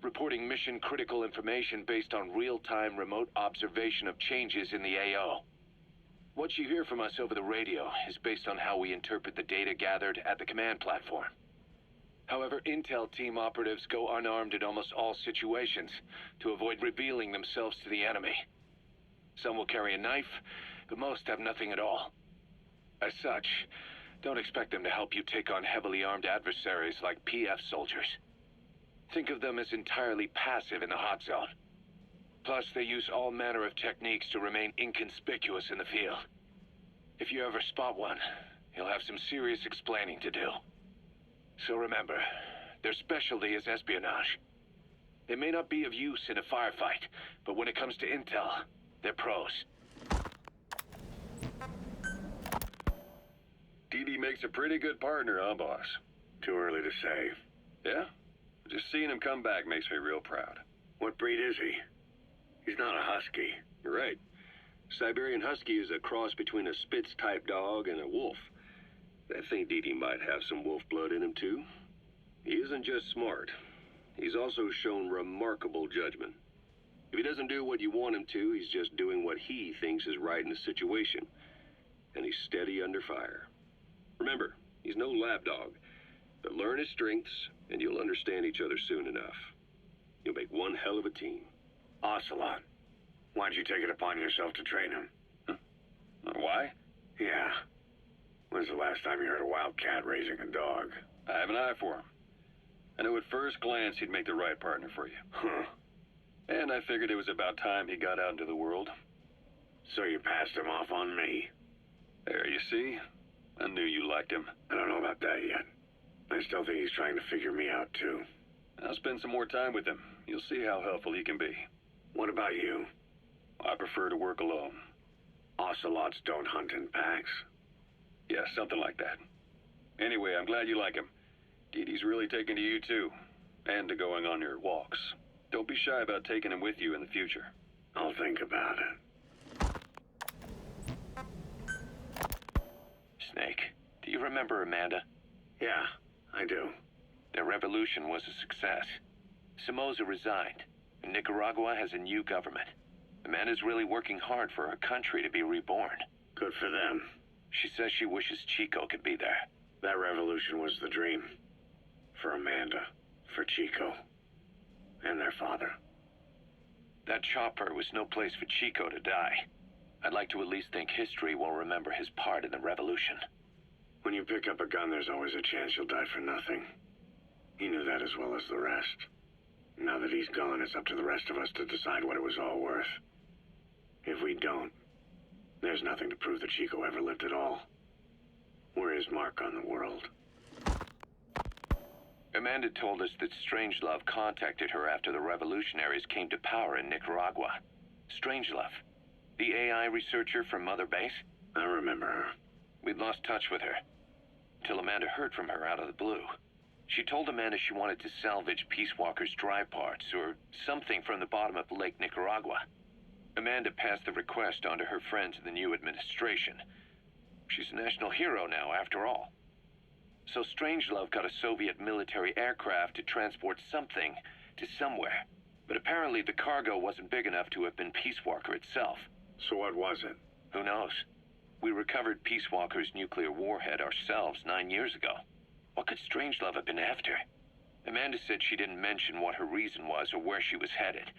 reporting mission-critical information based on real-time remote observation of changes in the AO. What you hear from us over the radio is based on how we interpret the data gathered at the command platform. However, intel team operatives go unarmed in almost all situations to avoid revealing themselves to the enemy. Some will carry a knife, but most have nothing at all. As such, don't expect them to help you take on heavily armed adversaries like PF soldiers. Think of them as entirely passive in the hot zone. Plus, they use all manner of techniques to remain inconspicuous in the field. If you ever spot one, you'll have some serious explaining to do. So remember, their specialty is espionage. They may not be of use in a firefight, but when it comes to intel, they're pros. DD makes a pretty good partner, huh, boss? Too early to say. Yeah? Just seeing him come back makes me real proud. What breed is he? He's not a husky. You're right. Siberian Husky is a cross between a Spitz-type dog and a wolf. I think DD might have some wolf blood in him, too. He isn't just smart. He's also shown remarkable judgment. If he doesn't do what you want him to, he's just doing what he thinks is right in the situation. And he's steady under fire. Remember, he's no lapdog, but learn his strengths, and you'll understand each other soon enough. You'll make one hell of a team. Ocelot, why'd you take it upon yourself to train him? Why? Yeah. When's the last time you heard a wild cat raising a dog? I have an eye for him. I knew at first glance he'd make the right partner for you. Huh. And I figured it was about time he got out into the world. So you passed him off on me? There, you see? I knew you liked him. I don't know about that yet. I still think he's trying to figure me out, too. I'll spend some more time with him. You'll see how helpful he can be. What about you? I prefer to work alone. Ocelots don't hunt in packs. Yeah, something like that. Anyway, I'm glad you like him. DD's really taken to you, too. And to going on your walks. Don't be shy about taking him with you in the future. I'll think about it. Snake, do you remember Amanda? Yeah, I do. Their revolution was a success. Somoza resigned, and Nicaragua has a new government. Amanda's really working hard for her country to be reborn. Good for them. She says she wishes Chico could be there. That revolution was the dream. For Amanda. For Chico. And their father. That chopper was no place for Chico to die. I'd like to at least think history will remember his part in the revolution. When you pick up a gun, there's always a chance you'll die for nothing. He knew that as well as the rest. Now that he's gone, it's up to the rest of us to decide what it was all worth. If we don't, there's nothing to prove that Chico ever lived at all. We're his mark on the world. Amanda told us that Strangelove contacted her after the revolutionaries came to power in Nicaragua. Strangelove, the AI researcher from Mother Base? I remember her. We'd lost touch with her, till Amanda heard from her out of the blue. She told Amanda she wanted to salvage Peace Walker's drive parts, or something from the bottom of Lake Nicaragua. Amanda passed the request on to her friends in the new administration. She's a national hero now, after all. So Strangelove got a Soviet military aircraft to transport something to somewhere. But apparently the cargo wasn't big enough to have been Peace Walker itself. So what was it? Who knows? We recovered Peace Walker's nuclear warhead ourselves 9 years ago. What could Strangelove have been after? Amanda said she didn't mention what her reason was or where she was headed.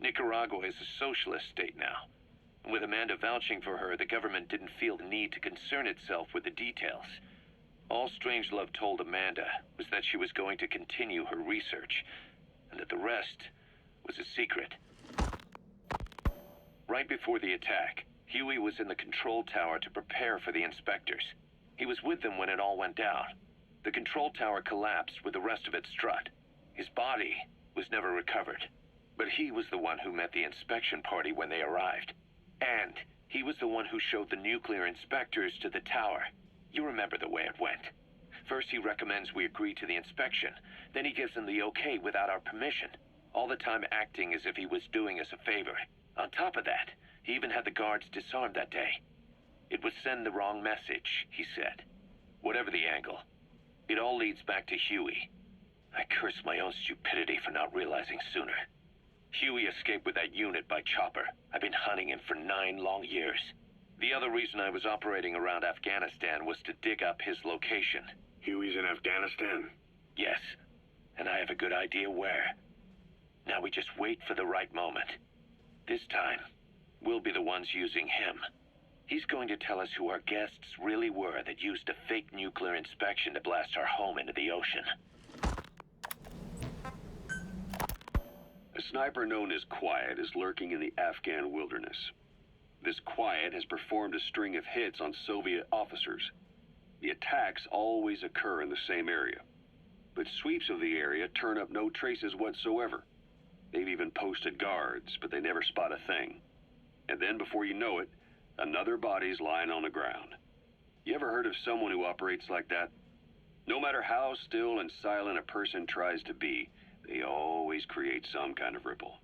Nicaragua is a socialist state now. And with Amanda vouching for her, the government didn't feel the need to concern itself with the details. All Strangelove told Amanda was that she was going to continue her research, and that the rest was a secret. Right before the attack, Huey was in the control tower to prepare for the inspectors. He was with them when it all went down. The control tower collapsed with the rest of it strut. His body was never recovered, but he was the one who met the inspection party when they arrived. And he was the one who showed the nuclear inspectors to the tower. You remember the way it went. First he recommends we agree to the inspection, then he gives them the okay without our permission, all the time acting as if he was doing us a favor. On top of that, he even had the guards disarmed that day. It would send the wrong message, he said. Whatever the angle, it all leads back to Huey. I curse my own stupidity for not realizing sooner. Huey escaped with that unit by chopper. I've been hunting him for 9 long years. The other reason I was operating around Afghanistan was to dig up his location. Huey's in Afghanistan? Yes, and I have a good idea where. Now we just wait for the right moment. This time, we'll be the ones using him. He's going to tell us who our guests really were that used a fake nuclear inspection to blast our home into the ocean. A sniper known as Quiet is lurking in the Afghan wilderness. This Quiet has performed a string of hits on Soviet officers. The attacks always occur in the same area, but sweeps of the area turn up no traces whatsoever. They've even posted guards, but they never spot a thing. And then before you know it, another body's lying on the ground. You ever heard of someone who operates like that? No matter how still and silent a person tries to be, they always create some kind of ripple.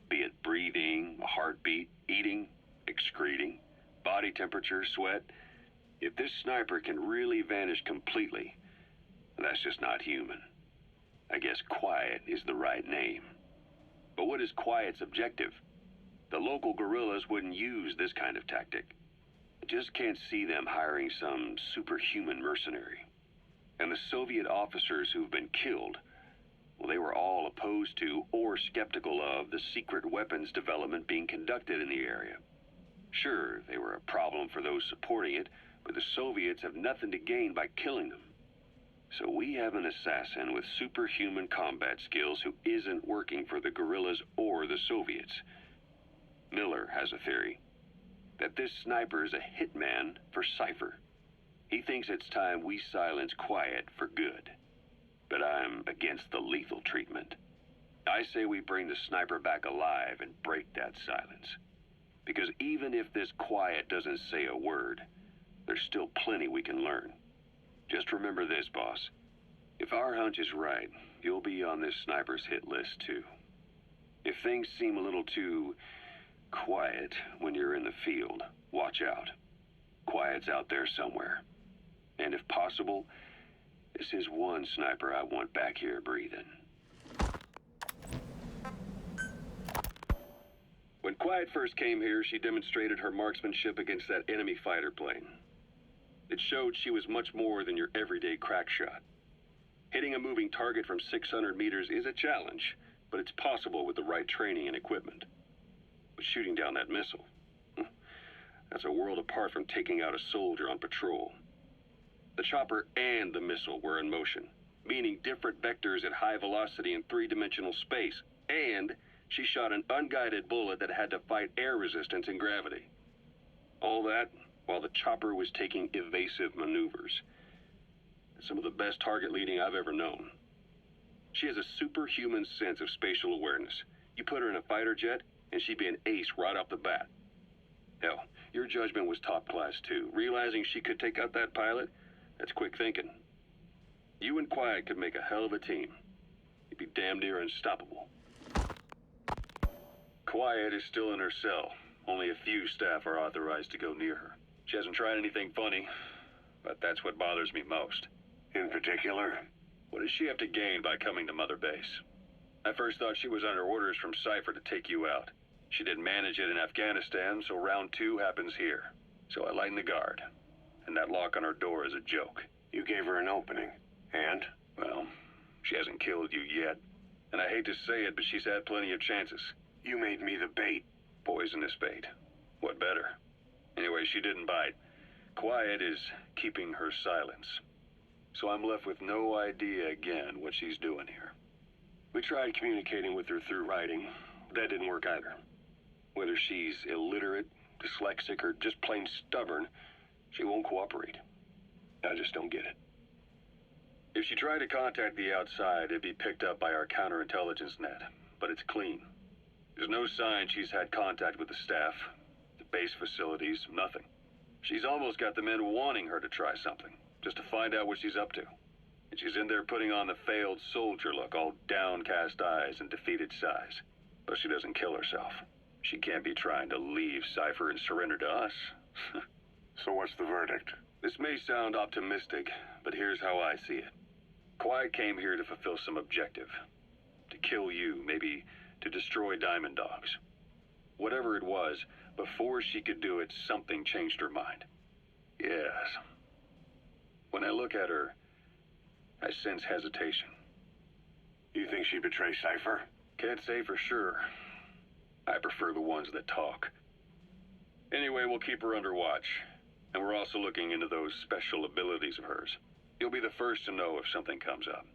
Be it breathing, a heartbeat, eating, excreting, body temperature, sweat. If this sniper can really vanish completely, that's just not human. I guess Quiet is the right name. But what is Quiet's objective? The local guerrillas wouldn't use this kind of tactic. I just can't see them hiring some superhuman mercenary. And the Soviet officers who've been killed, well, they were all opposed to or skeptical of the secret weapons development being conducted in the area. Sure, they were a problem for those supporting it, but the Soviets have nothing to gain by killing them. So we have an assassin with superhuman combat skills who isn't working for the guerrillas or the Soviets. Miller has a theory that this sniper is a hitman for Cypher. He thinks it's time we silence Quiet for good. But I'm against the lethal treatment. I say we bring the sniper back alive and break that silence. Because even if this Quiet doesn't say a word, there's still plenty we can learn. Just remember this, boss. If our hunch is right, you'll be on this sniper's hit list too. If things seem a little too quiet when you're in the field, watch out. Quiet's out there somewhere. And if possible, this is one sniper I want back here breathing. When Quiet first came here, she demonstrated her marksmanship against that enemy fighter plane. It showed she was much more than your everyday crack shot. Hitting a moving target from 600 meters is a challenge, but it's possible with the right training and equipment. But shooting down that missile, that's a world apart from taking out a soldier on patrol. The chopper and the missile were in motion, meaning different vectors at high velocity in three-dimensional space, and she shot an unguided bullet that had to fight air resistance and gravity. All that while the chopper was taking evasive maneuvers. Some of the best target leading I've ever known. She has a superhuman sense of spatial awareness. You put her in a fighter jet, and she'd be an ace right off the bat. Hell, your judgment was top class too. Realizing she could take out that pilot, that's quick thinking. You and Quiet could make a hell of a team. You'd be damn near unstoppable. Quiet is still in her cell. Only a few staff are authorized to go near her. She hasn't tried anything funny, but that's what bothers me most. In particular? What does she have to gain by coming to Mother Base? I first thought she was under orders from Cypher to take you out. She didn't manage it in Afghanistan, so round 2 happens here. So I lighten the guard. And that lock on her door is a joke. You gave her an opening. And? Well, she hasn't killed you yet. And I hate to say it, but she's had plenty of chances. You made me the bait. Poisonous bait. What better? Anyway, she didn't bite. Quiet is keeping her silence. So I'm left with no idea again what she's doing here. We tried communicating with her through writing. That didn't work either. Whether she's illiterate, dyslexic, or just plain stubborn, she won't cooperate. I just don't get it. If she tried to contact the outside, it'd be picked up by our counterintelligence net, but it's clean. There's no sign she's had contact with the staff, the base facilities, nothing. She's almost got the men wanting her to try something, just to find out what she's up to. And she's in there putting on the failed soldier look, all downcast eyes and defeated sighs. But she doesn't kill herself. She can't be trying to leave Cypher and surrender to us. So what's the verdict? This may sound optimistic, but here's how I see it. Quiet came here to fulfill some objective. To kill you, maybe to destroy Diamond Dogs. Whatever it was, before she could do it, something changed her mind. Yes. When I look at her, I sense hesitation. You think she betrayed Cypher? Can't say for sure. I prefer the ones that talk. Anyway, we'll keep her under watch. And we're also looking into those special abilities of hers. You'll be the first to know if something comes up.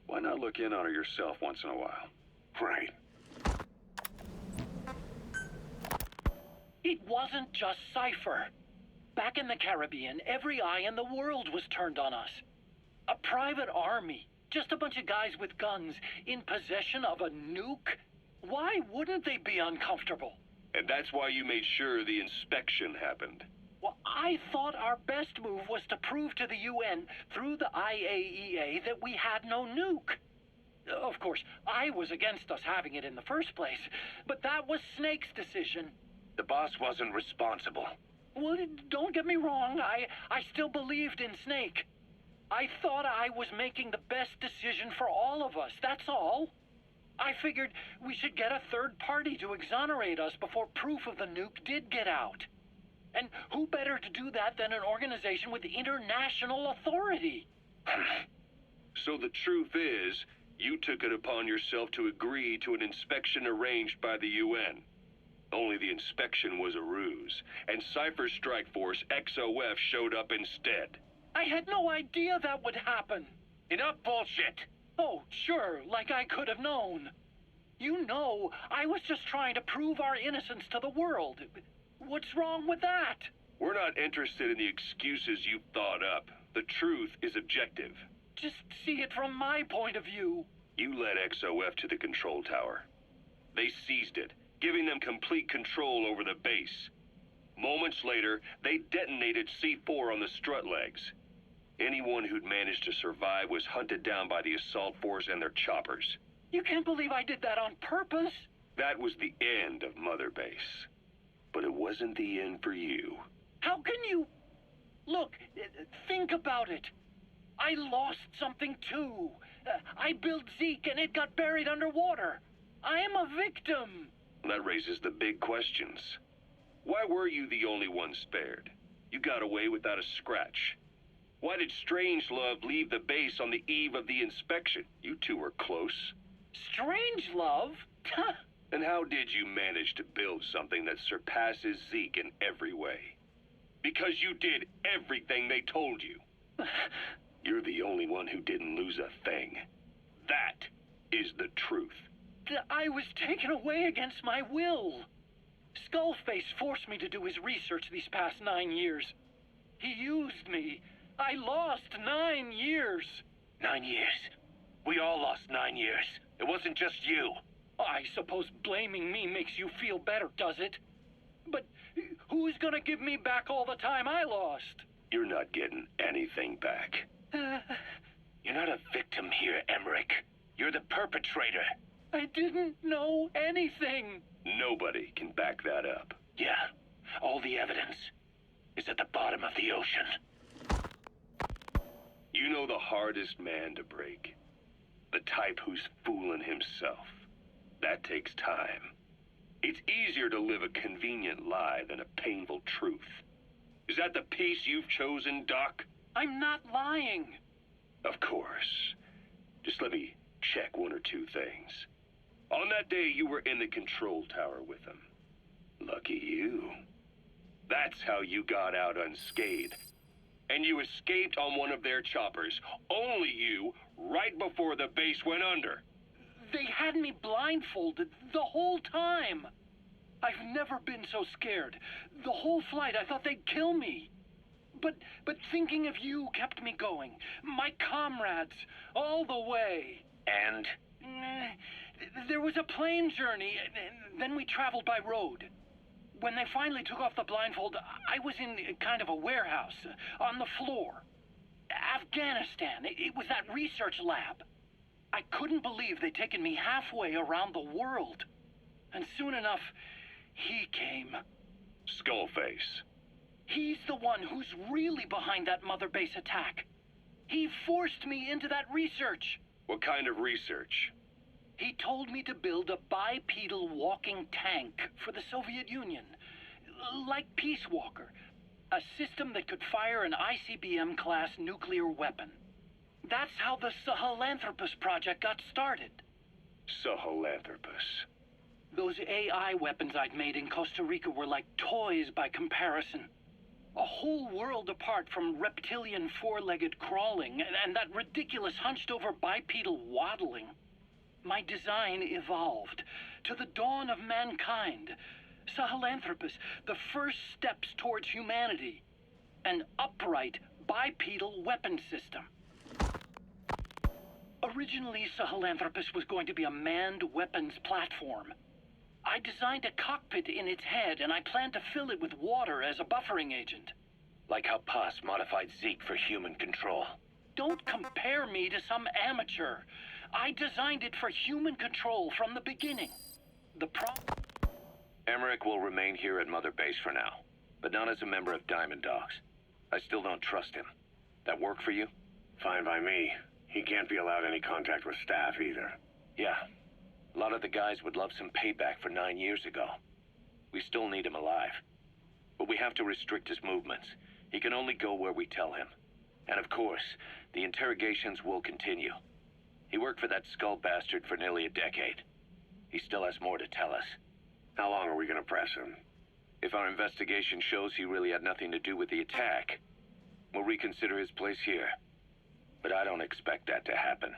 Why not look in on her yourself once in a while? Right. It wasn't just Cypher. Back in the Caribbean, every eye in the world was turned on us. A private army, just a bunch of guys with guns, in possession of a nuke? Why wouldn't they be uncomfortable? And that's why you made sure the inspection happened. Well, I thought our best move was to prove to the UN through the IAEA that we had no nuke. Of course, I was against us having it in the first place, but that was Snake's decision. The boss wasn't responsible. Well, don't get me wrong, I still believed in Snake. I thought I was making the best decision for all of us, that's all. I figured we should get a third party to exonerate us before proof of the nuke did get out. And who better to do that than an organization with international authority? So the truth is, you took it upon yourself to agree to an inspection arranged by the UN. Only the inspection was a ruse, and Cypher's strike force, XOF, showed up instead. I had no idea that would happen. Enough bullshit! Oh, sure, like I could have known. You know, I was just trying to prove our innocence to the world. What's wrong with that? We're not interested in the excuses you've thought up. The truth is objective. Just see it from my point of view. You led XOF to the control tower. They seized it, giving them complete control over the base. Moments later, they detonated C4 on the strut legs. Anyone who'd managed to survive was hunted down by the assault force and their choppers. You can't believe I did that on purpose. That was the end of Mother Base. But it wasn't the end for you. How can you... Look, think about it. I lost something too. I built Zeke and it got buried underwater. I am a victim. That raises the big questions. Why were you the only one spared? You got away without a scratch. Why did Strangelove leave the base on the eve of the inspection? You two were close. Strangelove? And how did you manage to build something that surpasses Zeke in every way? Because you did everything they told you. You're the only one who didn't lose a thing. That is the truth. I was taken away against my will. Skullface forced me to do his research these past 9 years. He used me. I lost 9 years. 9 years. We all lost 9 years. It wasn't just you. I suppose blaming me makes you feel better, does it? But who's gonna give me back all the time I lost? You're not getting anything back. You're not a victim here, Emmerich. You're the perpetrator. I didn't know anything. Nobody can back that up. Yeah, all the evidence is at the bottom of the ocean. You know the hardest man to break? The type who's fooling himself. That takes time. It's easier to live a convenient lie than a painful truth. Is that the piece you've chosen, Doc? I'm not lying. Of course. Just let me check one or two things. On that day, you were in the control tower with them. Lucky you. That's how you got out unscathed. And you escaped on one of their choppers. Only you, right before the base went under. They had me blindfolded the whole time. I've never been so scared. The whole flight, I thought they'd kill me. But thinking of you kept me going. My comrades, all the way. And? There was a plane journey, then we traveled by road. When they finally took off the blindfold, I was in kind of a warehouse, on the floor. Afghanistan, it was that research lab. I couldn't believe they'd taken me halfway around the world. And soon enough, he came. Skullface. He's the one who's really behind that Mother Base attack. He forced me into that research. What kind of research? He told me to build a bipedal walking tank for the Soviet Union. Like Peace Walker. A system that could fire an ICBM-class nuclear weapon. That's how the Sahelanthropus project got started. Sahelanthropus. Those AI weapons I'd made in Costa Rica were like toys by comparison. A whole world apart from reptilian four-legged crawling and that ridiculous hunched-over bipedal waddling. My design evolved. To the dawn of mankind. Sahelanthropus, the first steps towards humanity. An upright bipedal weapon system. Originally, Sahelanthropus was going to be a manned weapons platform. I designed a cockpit in its head, and I planned to fill it with water as a buffering agent. Like how Paz modified Zeke for human control. Don't compare me to some amateur. I designed it for human control from the beginning. Emmerich will remain here at Mother Base for now, but not as a member of Diamond Dogs. I still don't trust him. That work for you? Fine by me. He can't be allowed any contact with staff either. Yeah. A lot of the guys would love some payback for 9 years ago. We still need him alive. But we have to restrict his movements. He can only go where we tell him. And of course, the interrogations will continue. He worked for that skull bastard for nearly a decade. He still has more to tell us. How long are we gonna press him? If our investigation shows he really had nothing to do with the attack, we'll reconsider his place here. But I don't expect that to happen.